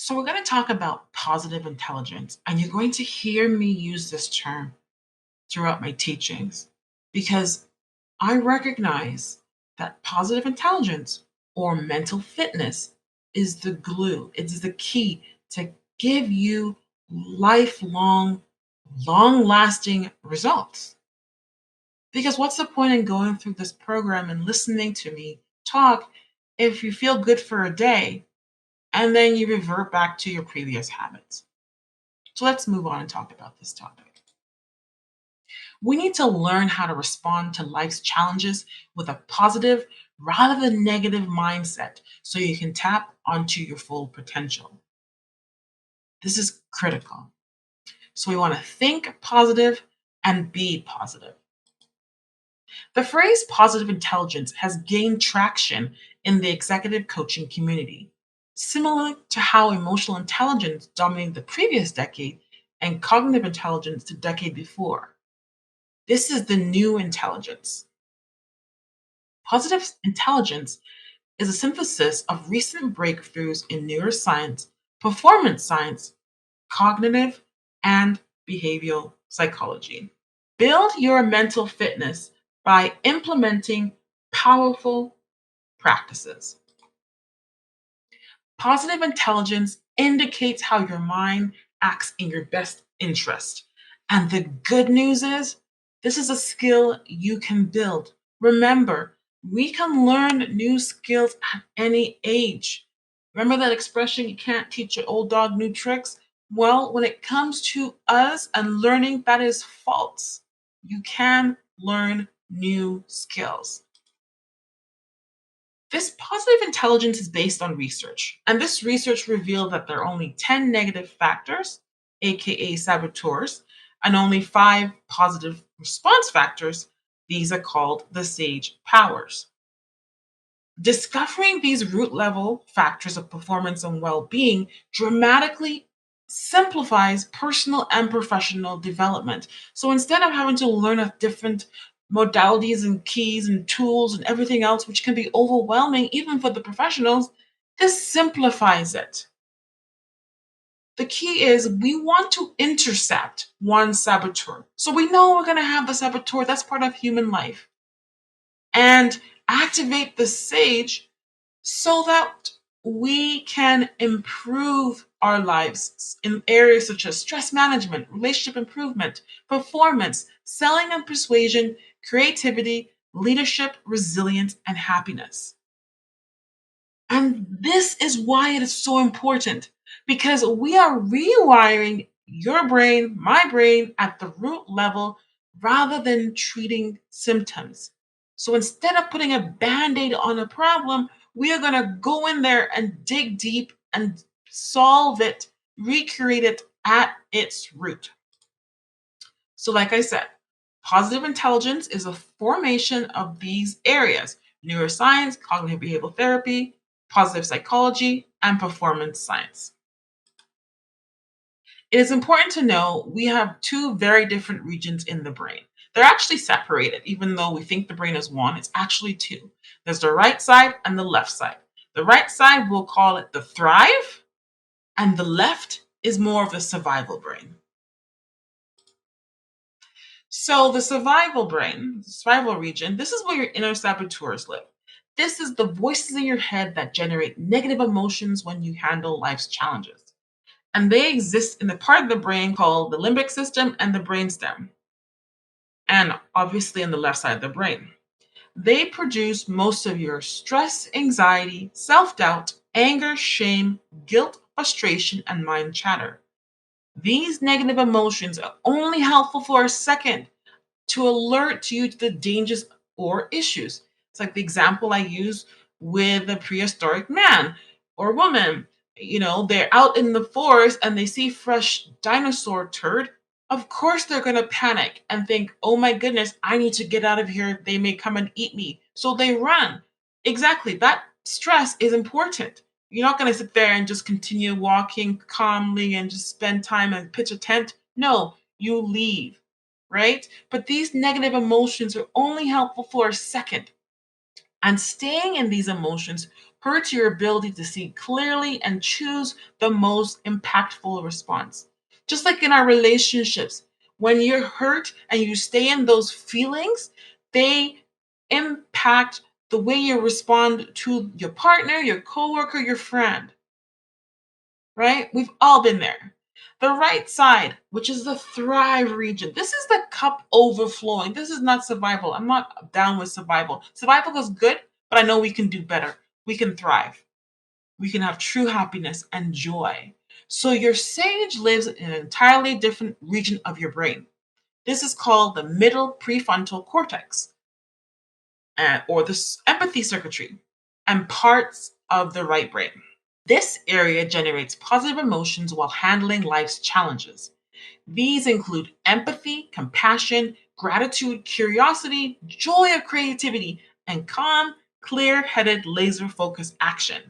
So, we're going to talk about positive intelligence, and you're going to hear me use this term throughout my teachings because I recognize that positive intelligence or mental fitness is the glue, it's the key to give you lifelong, long lasting results. Because what's the point in going through this program and listening to me talk if you feel good for a day and then you revert back to your previous habits? So let's move on and talk about this topic. We need to learn how to respond to life's challenges with a positive rather than negative mindset so you can tap onto your full potential. This is critical. So we want to think positive and be positive. The phrase positive intelligence has gained traction in the executive coaching community, similar to how emotional intelligence dominated the previous decade and cognitive intelligence the decade before. This is the new intelligence. Positive intelligence is a synthesis of recent breakthroughs in neuroscience, performance science, cognitive, and behavioral psychology. Build your mental fitness by implementing powerful practices. Positive intelligence indicates how your mind acts in your best interest. And the good news is, this is a skill you can build. Remember, we can learn new skills at any age. Remember that expression, you can't teach an old dog new tricks? Well, when it comes to us and learning, that is false. You can learn new skills. This positive intelligence is based on research, and this research revealed that there are only 10 negative factors, aka saboteurs, and only 5 positive response factors. These are called the SAGE powers. Discovering these root level factors of performance and well being dramatically simplifies personal and professional development. So instead of having to learn a different modalities and keys and tools and everything else, which can be overwhelming even for the professionals, this simplifies it. The key is we want to intercept one saboteur. So we know we're going to have the saboteur, that's part of human life. And activate the sage so that we can improve our lives in areas such as stress management, relationship improvement, performance, selling and persuasion, creativity, leadership, resilience, and happiness. And this is why it is so important because we are rewiring your brain, my brain at the root level rather than treating symptoms. So instead of putting a band aid on a problem, we are going to go in there and dig deep and solve it, recreate it at its root. So, like I said, positive intelligence is a formation of these areas: neuroscience, cognitive behavioral therapy, positive psychology, and performance science. It is important to know we have two very different regions in the brain. They're actually separated, even though we think the brain is one, it's actually two. There's the right side and the left side. The right side, we'll call it the thrive, and the left is more of the survival brain. So the survival brain, the survival region, this is where your inner saboteurs live. This is the voices in your head that generate negative emotions when you handle life's challenges. And they exist in the part of the brain called the limbic system and the brainstem, and obviously on the left side of the brain. They produce most of your stress, anxiety, self doubt, anger, shame, guilt, frustration, and mind chatter. These negative emotions are only helpful for a second to alert you to the dangers or issues. It's like the example I use with a prehistoric man or woman. You know, they're out in the forest and they see fresh dinosaur turd. Of course, they're going to panic and think, oh my goodness, I need to get out of here. They may come and eat me. So they run. Exactly. That stress is important. You're not going to sit there and just continue walking calmly and just spend time and pitch a tent. No, you leave, right? But these negative emotions are only helpful for a second. And staying in these emotions hurts your ability to see clearly and choose the most impactful response. Just like in our relationships, when you're hurt and you stay in those feelings, they impact the way you respond to your partner, your coworker, your friend, right? We've all been there. The right side, which is the thrive region, this is the cup overflowing. This is not survival. I'm not down with survival. Survival is good, but I know we can do better. We can thrive. We can have true happiness and joy. So your sage lives in an entirely different region of your brain. This is called the middle prefrontal cortex, or the empathy circuitry, and parts of the right brain. This area generates positive emotions while handling life's challenges. These include empathy, compassion, gratitude, curiosity, joy of creativity, and calm, clear headed, laser focused action.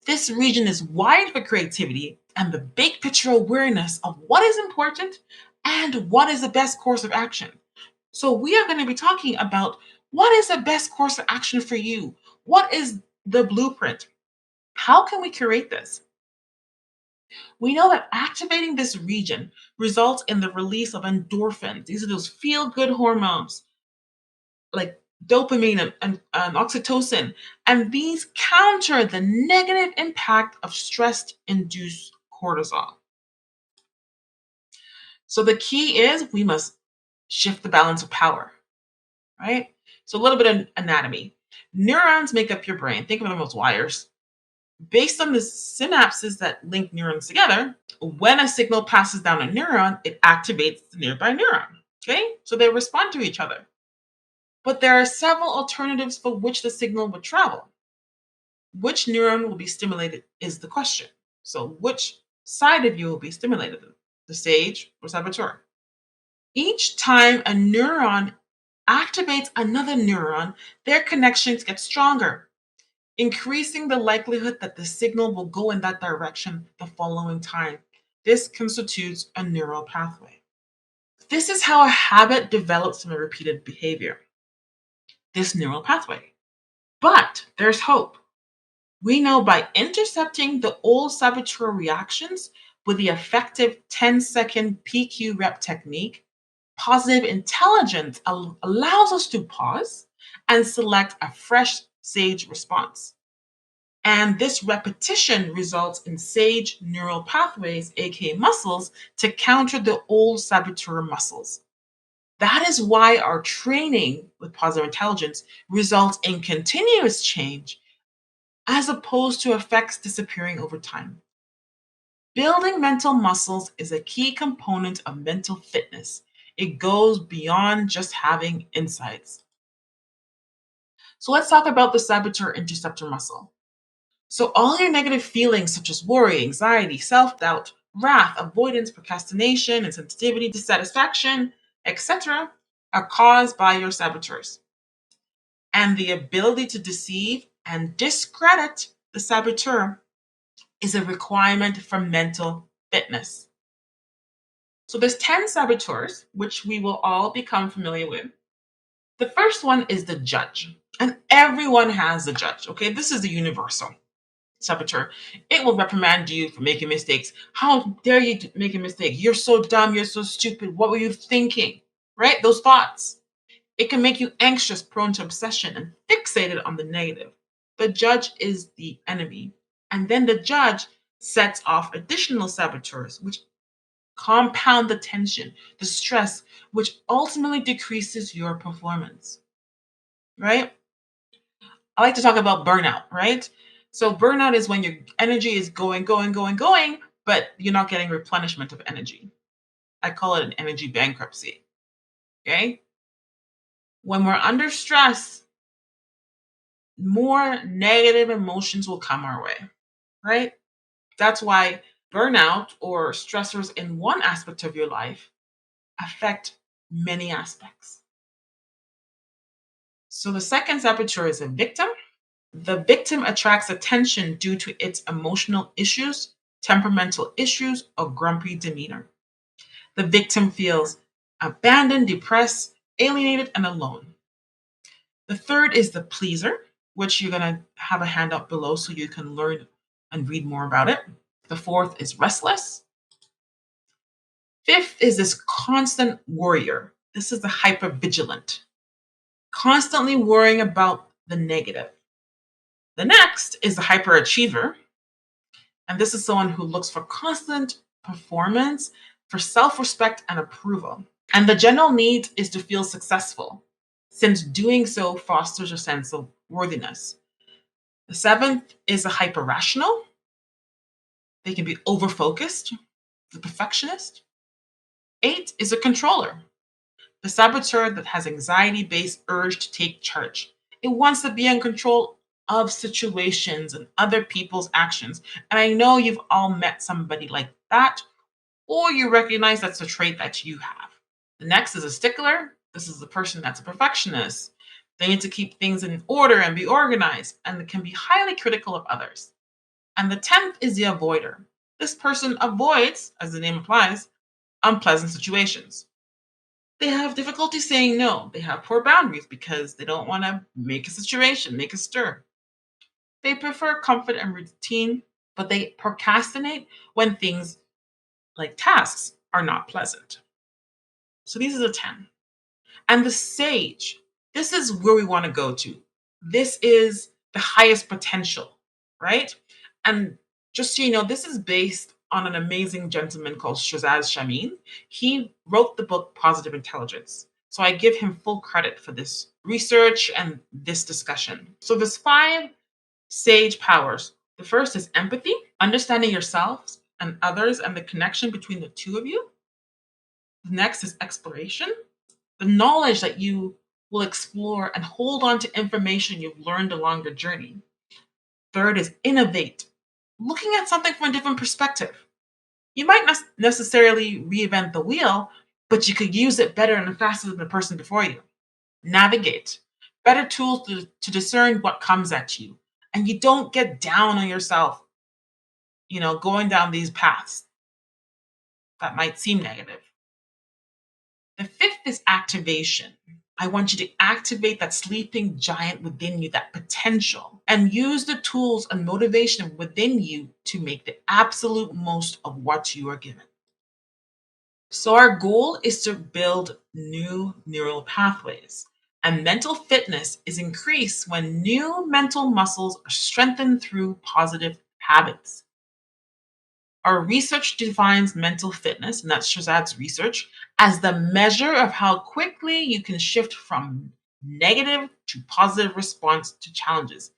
This region is wide for creativity and the big picture awareness of what is important and what is the best course of action. So, we are going to be talking about what is the best course of action for you? What is the blueprint? How can we curate this? We know that activating this region results in the release of endorphins. These are those feel good hormones like dopamine and oxytocin. And these counter the negative impact of stress induced cortisol. So the key is we must shift the balance of power, right? So a little bit of anatomy. Neurons make up your brain. Think of them as wires. Based on the synapses that link neurons together, when a signal passes down a neuron, it activates the nearby neuron. Okay? So they respond to each other. But there are several alternatives for which the signal would travel. Which neuron will be stimulated is the question. So, which side of you will be stimulated? The sage or saboteur? Each time a neuron activates another neuron, their connections get stronger, increasing the likelihood that the signal will go in that direction the following time. This constitutes a neural pathway. This is how a habit develops from a repeated behavior, this neural pathway. But there's hope. We know by intercepting the old saboteur reactions with the effective 10-second PQ rep technique, positive intelligence allows us to pause and select a fresh sage response. And this repetition results in sage neural pathways, aka muscles, to counter the old saboteur muscles. That is why our training with positive intelligence results in continuous change as opposed to effects disappearing over time. Building mental muscles is a key component of mental fitness. It goes beyond just having insights. So let's talk about the saboteur interceptor muscle. So all your negative feelings such as worry, anxiety, self-doubt, wrath, avoidance, procrastination, insensitivity, dissatisfaction, etc. are caused by your saboteurs. And the ability to deceive and discredit the saboteur is a requirement for mental fitness. So there's 10 saboteurs, which we will all become familiar with. The first one is the judge. And everyone has a judge, okay? This is the universal saboteur. It will reprimand you for making mistakes. How dare you make a mistake? You're so dumb. You're so stupid. What were you thinking? Right? Those thoughts. It can make you anxious, prone to obsession, and fixated on the negative. The judge is the enemy. And then the judge sets off additional saboteurs, which compound the tension, the stress, which ultimately decreases your performance. Right? I like to talk about burnout, right? So burnout is when your energy is going, going, going, going, but you're not getting replenishment of energy. I call it an energy bankruptcy. Okay? When we're under stress, more negative emotions will come our way, right? That's why burnout or stressors in one aspect of your life affect many aspects. So the second saboteur is a victim. The victim attracts attention due to its emotional issues, temperamental issues, or grumpy demeanor. The victim feels abandoned, depressed, alienated, and alone. The third is the pleaser. which you're going to have a handout below so you can learn and read more about it. The fourth is restless. Fifth is this constant worrier. This is the hypervigilant, constantly worrying about the negative. The next is the hyperachiever. And this is someone who looks for constant performance, for self respect and approval. And the general need is to feel successful, since doing so fosters a sense of worthiness. The seventh is a hyper rational. They can be over focused, the perfectionist. Eight is a controller, the saboteur that has anxiety based urge to take charge. It wants to be in control of situations and other people's actions. And I know you've all met somebody like that, or you recognize that's a trait that you have. The next is a stickler. This is the person that's a perfectionist. They need to keep things in order and be organized, and they can be highly critical of others. And the 10th is the avoider. This person avoids, as the name implies, unpleasant situations. They have difficulty saying no. They have poor boundaries because they don't want to make a situation, make a stir. They prefer comfort and routine, but they procrastinate when things like tasks are not pleasant. So these are the 10. And the sage, this is where we want to go to. This is the highest potential, right? And just so you know, this is based on an amazing gentleman called Shazaz Shamin. He wrote the book Positive Intelligence. So I give him full credit for this research and this discussion. So there's 5 sage powers. The first is empathy, understanding yourselves and others and the connection between the two of you. The next is exploration, the knowledge that you will explore and hold on to information you've learned along your journey. Third is innovate, looking at something from a different perspective. You might not necessarily reinvent the wheel, but you could use it better and faster than the person before you. Navigate, better tools to discern what comes at you. And you don't get down on yourself, going down these paths that might seem negative. The fifth is activation. I want you to activate that sleeping giant within you, that potential, and use the tools and motivation within you to make the absolute most of what you are given. So, our goal is to build new neural pathways, and mental fitness is increased when new mental muscles are strengthened through positive habits. Our research defines mental fitness, and that's Shazad's research, as the measure of how quickly you can shift from negative to positive response to challenges.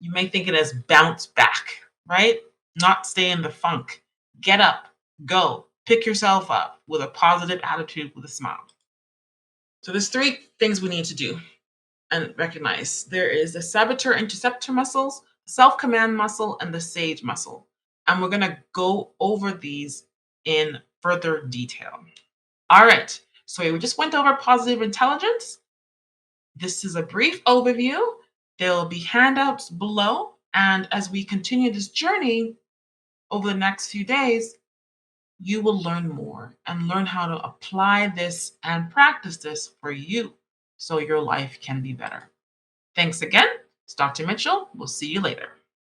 You may think it as bounce back, right? Not stay in the funk. Get up, go, pick yourself up with a positive attitude, with a smile. So there's 3 things we need to do and recognize. There is the saboteur interceptor muscles, self-command muscle, and the sage muscle. And we're going to go over these in further detail. All right, so we just went over positive intelligence. This is a brief overview. There will be handouts below. And as we continue this journey over the next few days, you will learn more and learn how to apply this and practice this for you so your life can be better. Thanks again. It's Dr. Mitchell. We'll see you later.